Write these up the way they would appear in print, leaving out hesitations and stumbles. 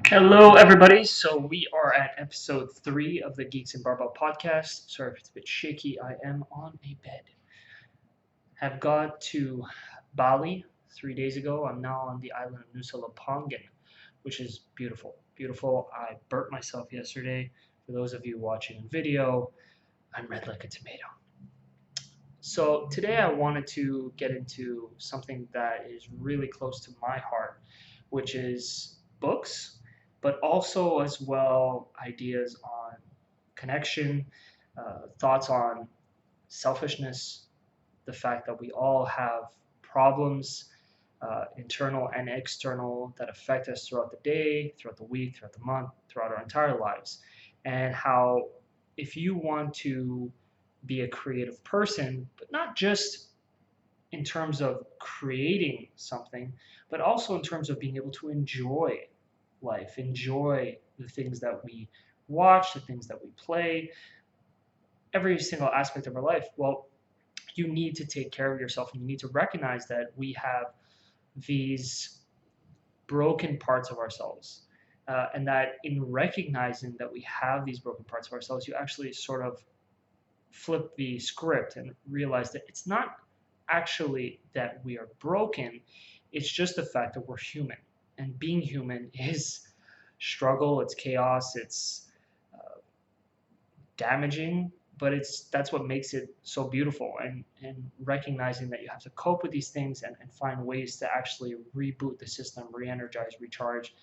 Hello, everybody. So we are at episode 3 of the Geeks and Barbell Podcast. Sorry if it's a bit shaky. I am on a bed. Have got to Bali 3 days ago. I'm now on the island of Nusa Lambangan, which is beautiful. Beautiful. I burnt myself yesterday. For those of you watching the video, I'm red like a tomato. So today I wanted to get into something that is really close to my heart, which is books, but also as well ideas on connection, thoughts on selfishness, the fact that we all have problems, internal and external, that affect us throughout the day, throughout the week, throughout the month, throughout our entire lives, and how if you want to be a creative person, but not just in terms of creating something, but also in terms of being able to enjoy life, enjoy the things that we watch, the things that we play, every single aspect of our life. Well, you need to take care of yourself and you need to recognize that we have these broken parts of ourselves. And that in recognizing that we have these broken parts of ourselves, you actually sort of flip the script and realize that it's not actually that we are broken, it's just the fact that we're human. And being human is struggle, it's chaos, it's damaging, but that's what makes it so beautiful. And recognizing that you have to cope with these things and find ways to actually reboot the system, re-energize, recharge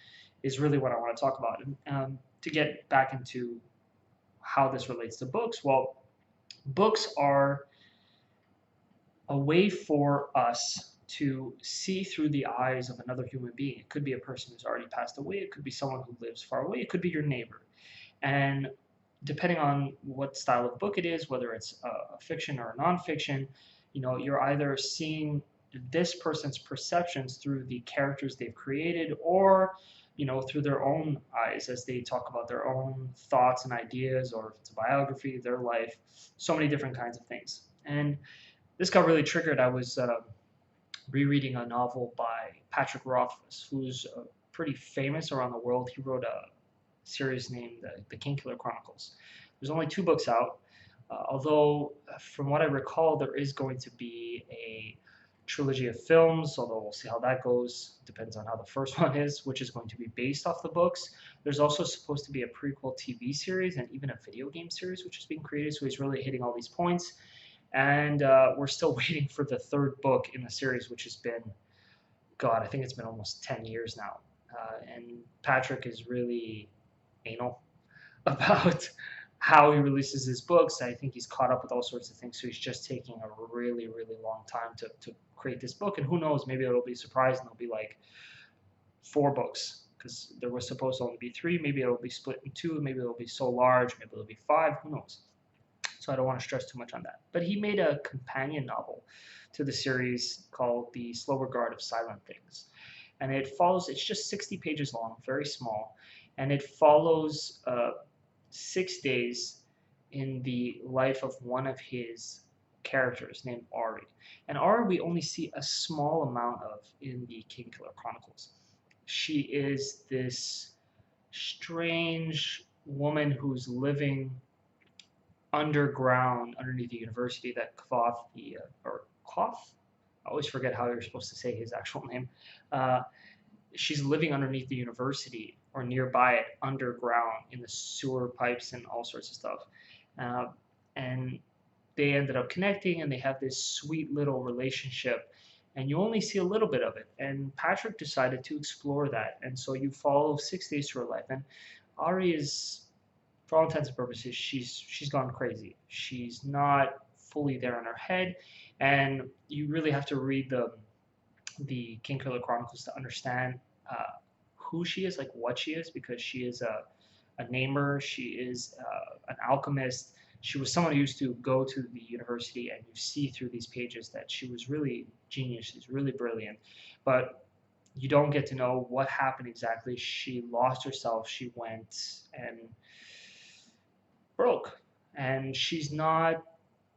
is really what I want to talk about. And to get back into how this relates to books, well, books are a way for us to see through the eyes of another human being. It could be a person who's already passed away, it could be someone who lives far away, it could be your neighbor. And depending on what style of book it is, whether it's a fiction or a nonfiction, you're either seeing this person's perceptions through the characters they've created, or through their own eyes as they talk about their own thoughts and ideas, or if it's a biography, their life, so many different kinds of things. And this got really triggered. I was rereading a novel by Patrick Rothfuss, who's pretty famous around the world. He wrote a series named the Kingkiller Chronicles. There's only 2 books out, although from what I recall, there is going to be a trilogy of films, although we'll see how that goes. Depends on how the first one is, which is going to be based off the books. There's also supposed to be a prequel TV series and even a video game series, which is being created. So he's really hitting all these points. And we're still waiting for the 3rd book in the series, which has been, God, I think it's been almost 10 years now. And Patrick is really anal about how he releases his books. I think he's caught up with all sorts of things, so he's just taking a really, really long time to create this book. And who knows, maybe it'll be a surprise and it'll be like 4 books, because there was supposed to only be 3. Maybe it'll be split in 2. Maybe it'll be so large. Maybe it'll be 5. Who knows? So I don't want to stress too much on that. But he made a companion novel to the series called The Slow Regard of Silent Things. And it's just 60 pages long, very small. And it follows 6 days in the life of one of his characters named Ari. And Ari we only see a small amount of in the Kingkiller Chronicles. She is this strange woman who's living underground underneath the university that Cloth, I always forget how you're supposed to say his actual name. Uh, she's living underneath the university or nearby it, underground in the sewer pipes and all sorts of stuff. Uh, and they ended up connecting and they have this sweet little relationship. And you only see a little bit of it. And Patrick decided to explore that. And so you follow 6 days to her life. And Ari is, for all intents and purposes, she's gone crazy. She's not fully there in her head, and you really have to read the Kingkiller Chronicles to understand who she is, like what she is, because she is a namer, she is an alchemist. She was someone who used to go to the university, and you see through these pages that she was really genius. She's really brilliant, but you don't get to know what happened exactly. She lost herself. She went and broke, and she's not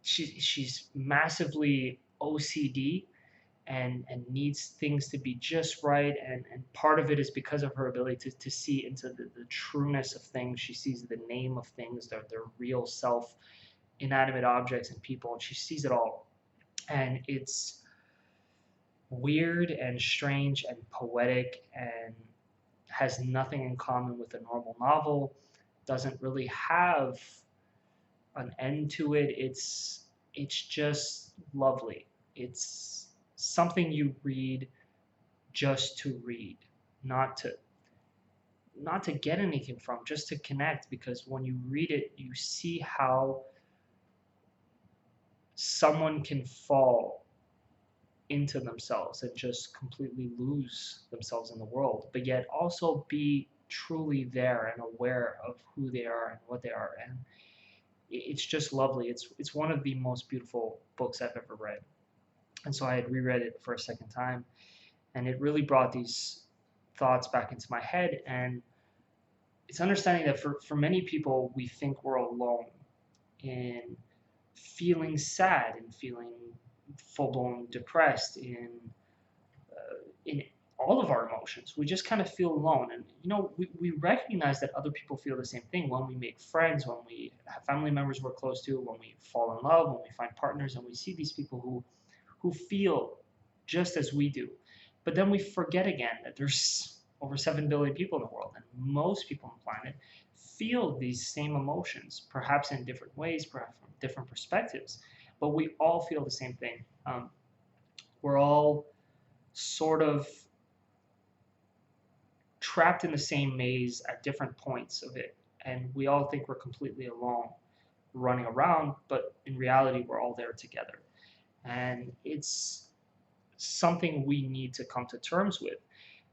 she's massively OCD, and needs things to be just right. And part of it is because of her ability to see into the trueness of things. She sees the name of things, their real self, inanimate objects and people, and she sees it all. And it's weird and strange and poetic and has nothing in common with a normal novel, doesn't really have an end to it. It's just lovely. It's something you read just to read, not to not to get anything from, just to connect, because when you read it, you see how someone can fall into themselves and just completely lose themselves in the world, but yet also be truly there and aware of who they are and what they are. And it's just lovely. It's one of the most beautiful books I've ever read. And so I had reread it for a second time, and it really brought these thoughts back into my head. And it's understanding that for many people, we think we're alone in feeling sad and feeling full-blown depressed in all of our emotions. We just kind of feel alone. And, we recognize that other people feel the same thing when we make friends, when we have family members we're close to, when we fall in love, when we find partners, and we see these people who feel just as we do. But then we forget again that there's over 7 billion people in the world, and most people on the planet feel these same emotions, perhaps in different ways, perhaps from different perspectives, but we all feel the same thing. We're all sort of trapped in the same maze at different points of it, and we all think we're completely alone running around, but in reality, we're all there together. And it's something we need to come to terms with.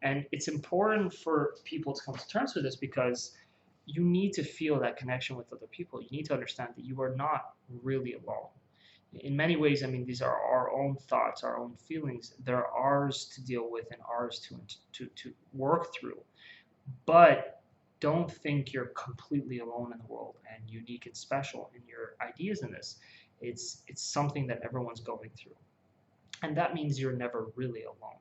And it's important for people to come to terms with this because you need to feel that connection with other people. You need to understand that you are not really alone. In many ways, I mean, these are our own thoughts, our own feelings. They're ours to deal with and ours to work through. But don't think you're completely alone in the world and unique and special in your ideas in this. It's something that everyone's going through. And that means you're never really alone.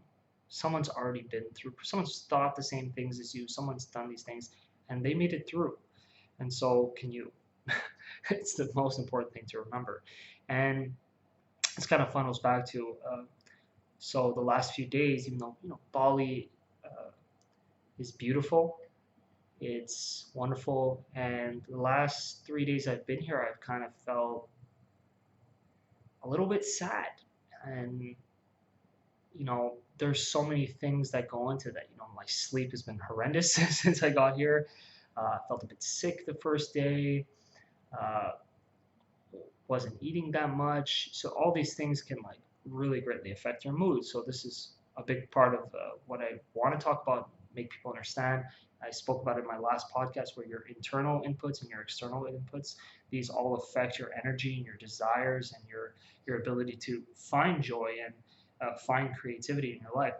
Someone's already been through, someone's thought the same things as you, someone's done these things, and they made it through. And so can you. It's the most important thing to remember. And this kind of funnels back to so the last few days, even though Bali is beautiful, it's wonderful, and the last 3 days I've been here, I've kind of felt a little bit sad. And there's so many things that go into that. My sleep has been horrendous since I got here. I felt a bit sick the first day. Uh, wasn't eating that much. So all these things can really greatly affect your mood. So this is a big part of what I want to talk about, make people understand. I spoke about it in my last podcast where your internal inputs and your external inputs, these all affect your energy and your desires and your ability to find joy and find creativity in your life.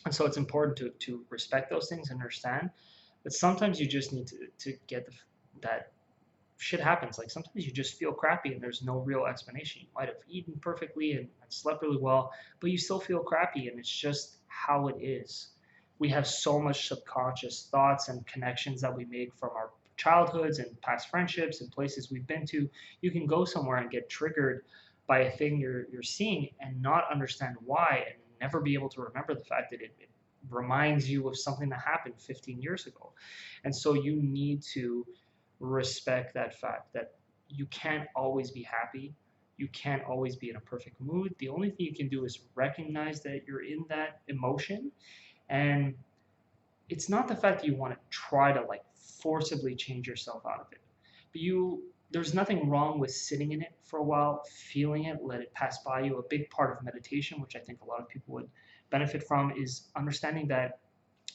And so it's important to respect those things and understand that sometimes you just need to get that shit happens. Like sometimes you just feel crappy and there's no real explanation. You might have eaten perfectly and slept really well, but you still feel crappy, and it's just how it is. We have so much subconscious thoughts and connections that we make from our childhoods and past friendships and places we've been to. You can go somewhere and get triggered by a thing you're seeing and not understand why, and never be able to remember the fact that it reminds you of something that happened 15 years ago. And so you need to respect that fact that you can't always be happy. You can't always be in a perfect mood. The only thing you can do is recognize that you're in that emotion. And it's not the fact that you want to try to forcibly change yourself out of it. But there's nothing wrong with sitting in it for a while, feeling it, let it pass by you. A big part of meditation, which I think a lot of people would benefit from, is understanding that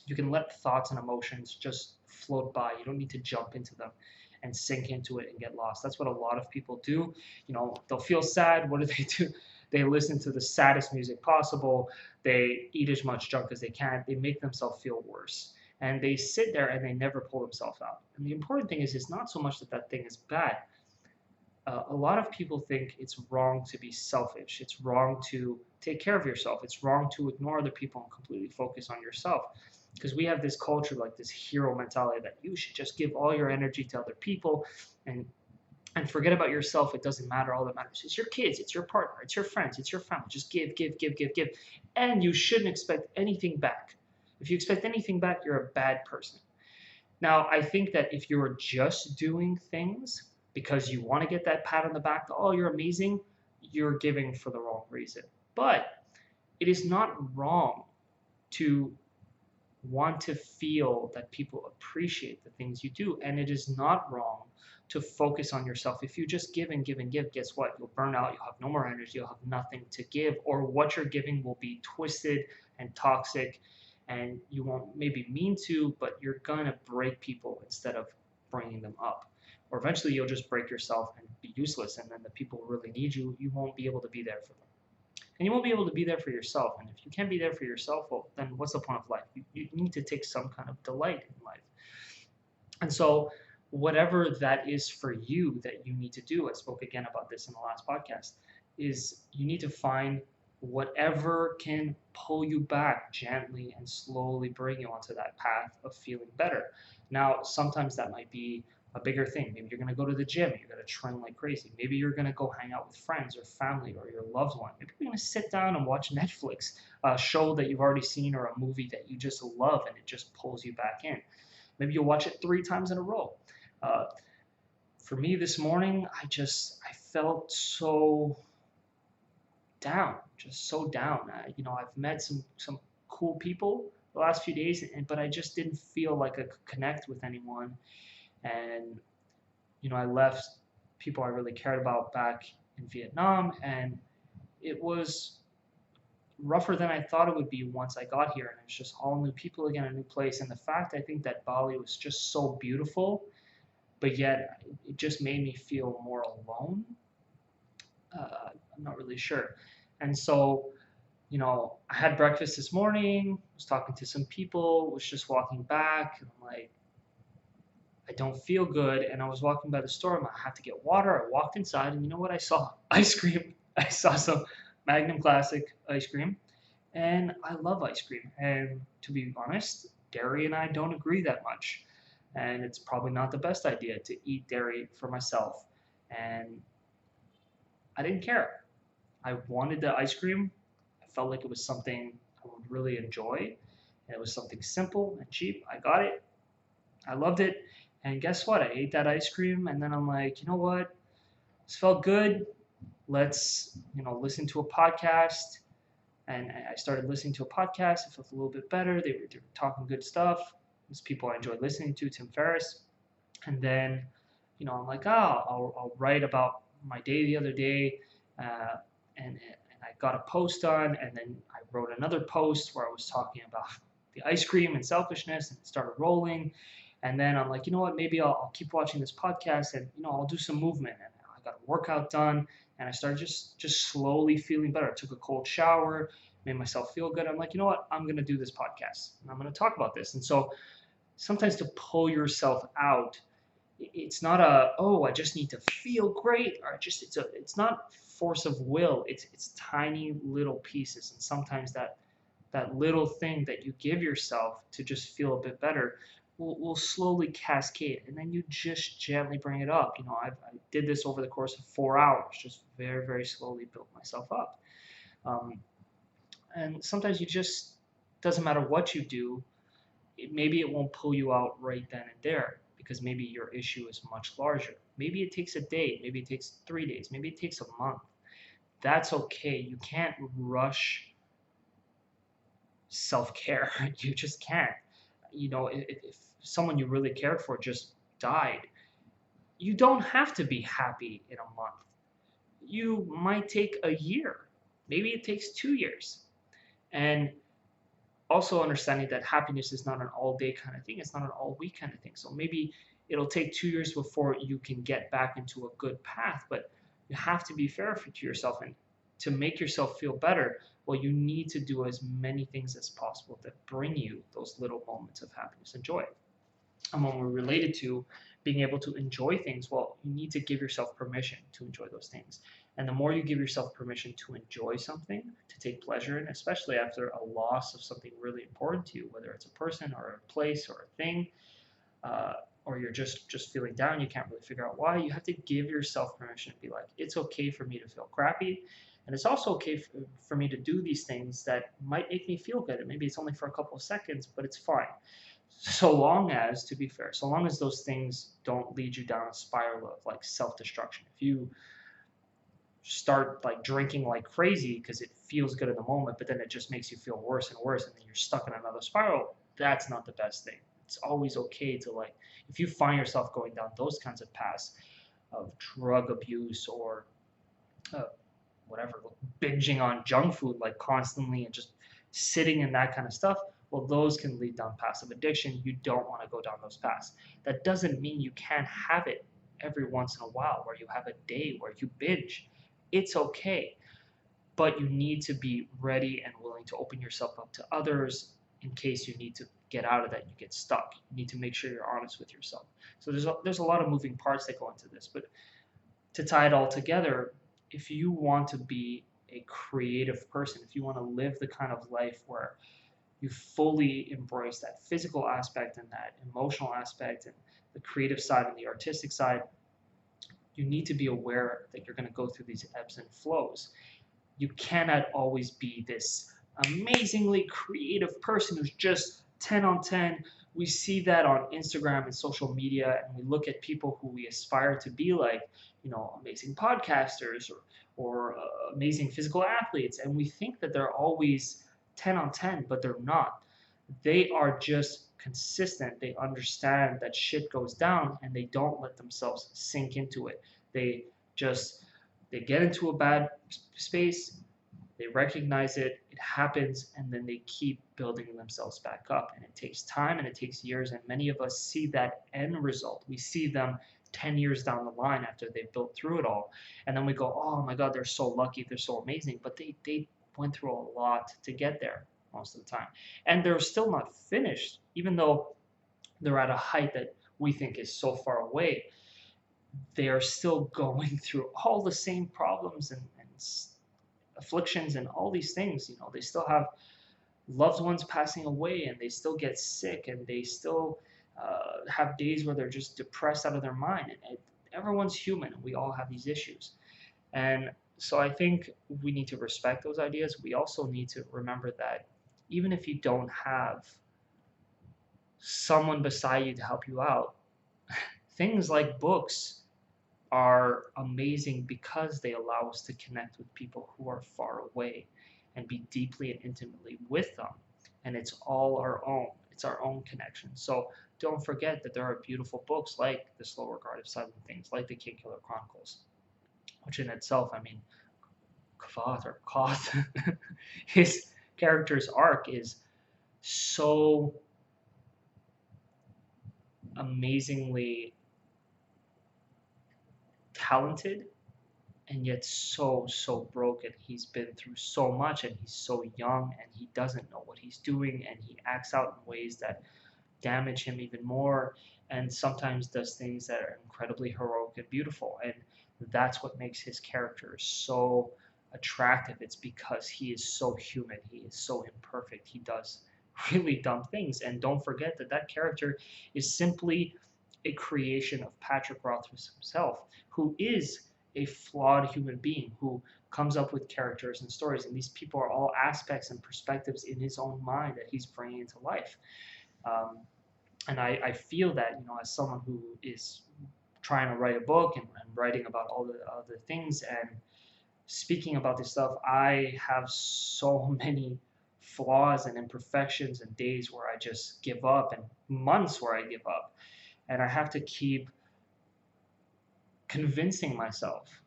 you can let thoughts and emotions just float by. You don't need to jump into them and sink into it and get lost. That's what a lot of people do. They'll feel sad. What do? They listen to the saddest music possible. They eat as much junk as they can. They make themselves feel worse. And they sit there and they never pull themselves out. And the important thing is, it's not so much that thing is bad. A lot of people think it's wrong to be selfish. It's wrong to take care of yourself. It's wrong to ignore other people and completely focus on yourself. Because we have this culture, like this hero mentality, that you should just give all your energy to other people and forget about yourself. It doesn't matter. All that matters is your kids, it's your partner, it's your friends, it's your family. Just give, give, give, give, give. And you shouldn't expect anything back. If you expect anything back, you're a bad person. Now, I think that if you're just doing things because you want to get that pat on the back, oh, you're amazing, you're giving for the wrong reason. But it is not wrong to want to feel that people appreciate the things you do. And it is not wrong to focus on yourself. If you just give and give and give, guess what? You'll burn out. You'll have no more energy. You'll have nothing to give, or what you're giving will be twisted and toxic, and you won't maybe mean to, but you're going to break people instead of bringing them up. Or eventually you'll just break yourself and be useless, and then the people who really need you, you won't be able to be there for them. And you won't be able to be there for yourself. And if you can't be there for yourself, well, then what's the point of life? You need to take some kind of delight in life. And so whatever that is for you that you need to do, I spoke again about this in the last podcast, is you need to find whatever can pull you back gently and slowly bring you onto that path of feeling better. Now, sometimes that might be a bigger thing. Maybe you're going to go to the gym, you're going to train like crazy. Maybe you're going to go hang out with friends or family or your loved one. Maybe you're going to sit down and watch Netflix, a show that you've already seen or a movie that you just love and it just pulls you back in. Maybe you'll watch it 3 times in a row. For me this morning, I felt so down, just so down. I've met some cool people the last few days, but I just didn't feel like I could connect with anyone. And I left people I really cared about back in Vietnam, and it was rougher than I thought it would be once I got here. And it's just all new people again, a new place. And the fact I think that Bali was just so beautiful, but yet it just made me feel more alone. I'm not really sure. And so, I had breakfast this morning, was talking to some people, was just walking back, and I'm like, I don't feel good. And I was walking by the store, I had to get water. I walked inside, and you know what I saw? Ice cream. I saw some Magnum Classic ice cream, and I love ice cream. And to be honest, dairy and I don't agree that much. And it's probably not the best idea to eat dairy for myself. And I didn't care. I wanted the ice cream. I felt like it was something I would really enjoy. And it was something simple and cheap. I got it. I loved it. And guess what? I ate that ice cream, and then I'm like, you know what? This felt good. Let's, listen to a podcast. And I started listening to a podcast. I felt a little bit better. They were talking good stuff. There's people I enjoy listening to, Tim Ferriss. And then, I'm like, I'll write about my day the other day. And I got a post done, and then I wrote another post where I was talking about the ice cream and selfishness, and it started rolling. And then I'm like, you know what, maybe I'll keep watching this podcast, and I'll do some movement. And I got a workout done, and I started just slowly feeling better. I took a cold shower, made myself feel good. I'm like, you know what, I'm gonna do this podcast, and I'm gonna talk about this. And so sometimes to pull yourself out, it's not I just need to feel great, or it's not force of will. It's tiny little pieces, and sometimes that little thing that you give yourself to just feel a bit better will slowly cascade, and then you just gently bring it up. I did this over the course of 4 hours, just very, very slowly built myself up. And sometimes doesn't matter what you do, maybe it won't pull you out right then and there, because maybe your issue is much larger. Maybe it takes a day, maybe it takes 3 days, maybe it takes a month. That's okay. You can't rush self-care. You just can't. If someone you really cared for just died, you don't have to be happy in a month. You might take a year. Maybe it takes 2 years. And also understanding that happiness is not an all-day kind of thing. It's not an all-week kind of thing. So maybe it'll take 2 years before you can get back into a good path, but you have to be fair to yourself. And to make yourself feel better, well, you need to do as many things as possible that bring you those little moments of happiness and joy. And when we're related to being able to enjoy things, well, you need to give yourself permission to enjoy those things. And the more you give yourself permission to enjoy something, to take pleasure in, especially after a loss of something really important to you, whether it's a person or a place or a thing, uh, or you're just feeling down, you can't really figure out why, you have to give yourself permission to be like, it's okay for me to feel crappy. And it's also okay for me to do these things that might make me feel good. And maybe it's only for a couple of seconds, but it's fine. So long as, to be fair, so long as those things don't lead you down a spiral of like self-destruction. If you start like drinking like crazy because it feels good in the moment, but then it just makes you feel worse and worse, and then you're stuck in another spiral, that's not the best thing. It's always okay to like, if you find yourself going down those kinds of paths of drug abuse or uh, whatever, binging on junk food like constantly and just sitting in that kind of stuff, well, those can lead down paths of addiction. You don't want to go down those paths. That doesn't mean you can't have it every once in a while where you have a day where you binge. It's okay, but you need to be ready and willing to open yourself up to others in case you need to get out of that and you get stuck. You need to make sure you're honest with yourself. So there's a lot of moving parts that go into this, but to tie it all together, if you want to be a creative person, if you want to live the kind of life where you fully embrace that physical aspect and that emotional aspect and the creative side and the artistic side, you need to be aware that you're going to go through these ebbs and flows. You cannot always be this amazingly creative person who's just 10 on 10. We see that on Instagram and social media, and we look at people who we aspire to be like, amazing podcasters or amazing physical athletes, and we think that they're always 10 on 10, but they're not. They are just consistent. They understand that shit goes down, and they don't let themselves sink into it. They just they get into a bad space, they recognize it, it happens, and then they keep building themselves back up. And it takes time and it takes years. And many of us see that end result. We see them 10 years down the line after they've built through it all. And then we go, oh my God, they're so lucky, they're so amazing. But they went through a lot to get there most of the time. And they're still not finished, even though they're at a height that we think is so far away. They are still going through all the same problems and afflictions and all these things. They still have loved ones passing away, and they still get sick, and they still have days where they're just depressed out of their mind. And everyone's human, and we all have these issues. And so I think we need to respect those ideas. We also need to remember that even if you don't have someone beside you to help you out, things like books are amazing because they allow us to connect with people who are far away and be deeply and intimately with them. And it's all our own. It's our own connection. So don't forget that there are beautiful books like The Slow Regard of Silent Things, like the Kingkiller Chronicles, which in itself, I mean, Koth, his character's arc is so amazingly talented and yet so broken. He's been through so much, and he's so young, and he doesn't know what he's doing, and he acts out in ways that damage him even more, and sometimes does things that are incredibly heroic and beautiful. And that's what makes his character so attractive. It's because he is so human, he is so imperfect, he does really dumb things. And don't forget that that character is simply a creation of Patrick Rothfuss himself, who is a flawed human being who comes up with characters and stories. And these people are all aspects and perspectives in his own mind that he's bringing into life. And I feel that, as someone who is trying to write a book and writing about all the other things and speaking about this stuff, I have so many flaws and imperfections and days where I just give up and months where I give up. And I have to keep convincing myself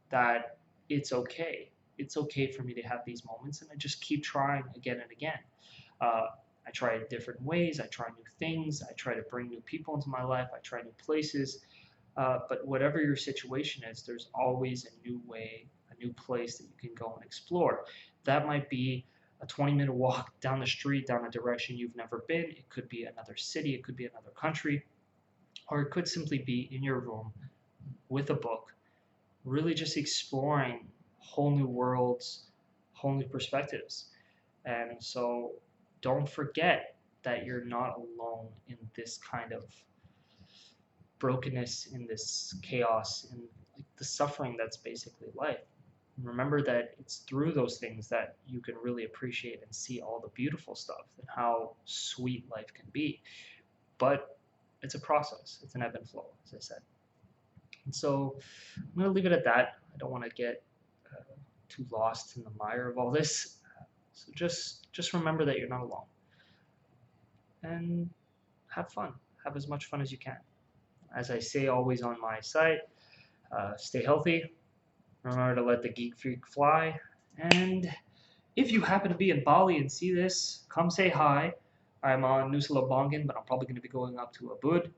that it's okay. It's okay for me to have these moments, and I just keep trying again and again. I try it different ways. I try new things. I try to bring new people into my life. I try new places. But whatever your situation is, there's always a new way, a new place that you can go and explore. That might be a 20-minute walk down the street, down a direction you've never been. It could be another city. It could be another country. Or it could simply be in your room with a book, really just exploring whole new worlds, whole new perspectives. And so don't forget that you're not alone in this kind of brokenness, in this chaos, in like the suffering that's basically life. Remember that it's through those things that you can really appreciate and see all the beautiful stuff and how sweet life can be. But it's a process, it's an ebb and flow, as I said. And so I'm going to leave it at that. I don't want to get too lost in the mire of all this. So just remember that you're not alone. And have fun. Have as much fun as you can. As I say always on my site, stay healthy. Remember to let the geek freak fly. And if you happen to be in Bali and see this, come say hi. I'm on Nusa Lembongan, but I'm probably going to be going up to Ubud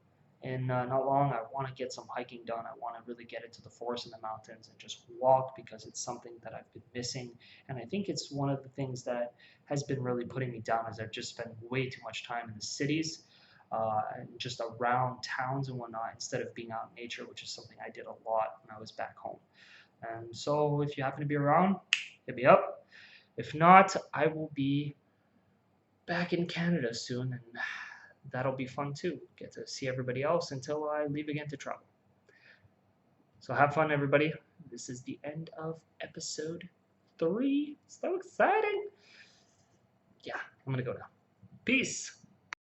in not long. I want to get some hiking done. I want to really get into the forest and the mountains and just walk because it's something that I've been missing. And I think it's one of the things that has been really putting me down is I've just spent way too much time in the cities and just around towns and whatnot instead of being out in nature, which is something I did a lot when I was back home. And so if you happen to be around, hit me up. If not, I will be back in Canada soon, and that'll be fun too. Get to see everybody else until I leave again to travel. So have fun, everybody. This is the end of episode 3. So exciting. Yeah, I'm going to go now. Peace.